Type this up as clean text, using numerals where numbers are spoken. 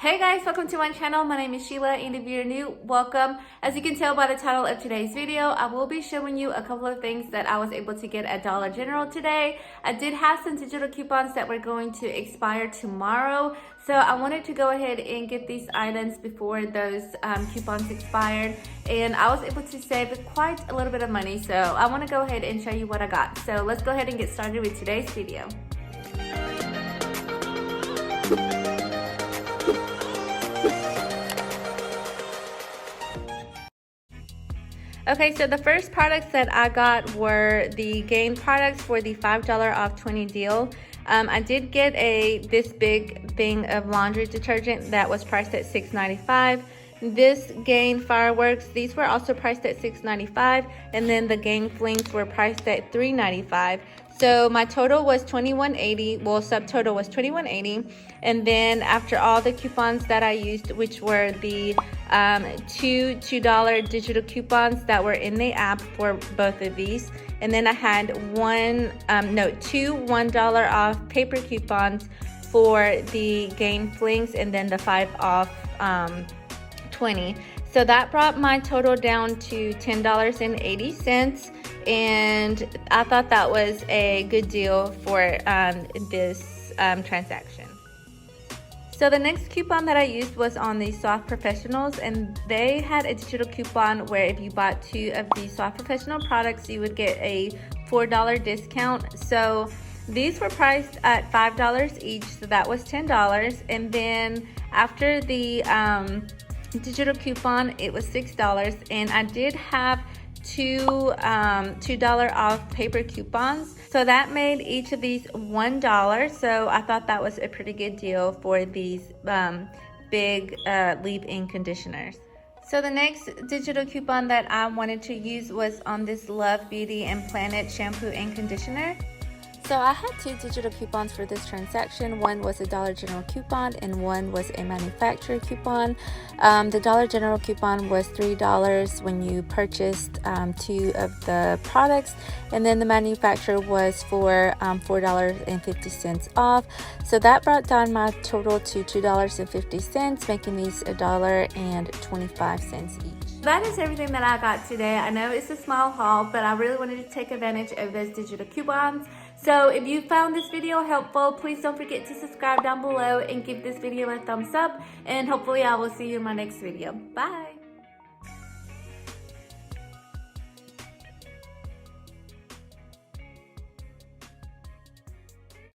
Hey guys, welcome to my channel. My name is Sheila, and if you're new, welcome. As you can tell by the title of today's video, I will be showing you a couple of things that I was able to get at Dollar General today. I did have some digital coupons that were going to expire tomorrow, so I wanted to go ahead and get these items before those coupons expired, and I was able to save quite a little bit of money, so I want to go ahead and show you what I got. So let's go ahead and get started with today's video. Okay, so the first products that I got were the Gain products for the $5 off 20 deal. I did get this big thing of laundry detergent that was priced at $6.95. This Gain fireworks, these were also priced at $6.95, and then the Gain flings were priced at $3.95. So my total was $21.80. Well, subtotal was $21.80, and then after all the coupons that I used, which were the two $2 digital coupons that were in the app for both of these, and then I had two $1 off paper coupons for the Gain flings, and then the 5 off 20. So that brought my total down to $10.80, and I thought that was a good deal for this transaction. So the next coupon that I used was on the Soft Professionals, and they had a digital coupon where if you bought 2 of the Soft Professional products, you would get a $4 discount. So these were priced at $5 each, so that was $10. And then after the digital coupon, it was $6, and I did have two $2 off paper coupons, so that made each of these $1. So I thought that was a pretty good deal for these big leave-in conditioners. So the next digital coupon that I wanted to use was on this Love Beauty and Planet shampoo and conditioner. So I had 2 digital coupons for this transaction. One was a Dollar General coupon and one was a manufacturer coupon. The Dollar General coupon was $3 when you purchased 2 of the products, and then the manufacturer was for $4.50 off. So that brought down my total to $2.50, making these $1.25 each. That is everything that I got today. I know it's a small haul, but I really wanted to take advantage of those digital coupons. So if you found this video helpful, please don't forget to subscribe down below and give this video a thumbs up, and hopefully I will see you in my next video. Bye!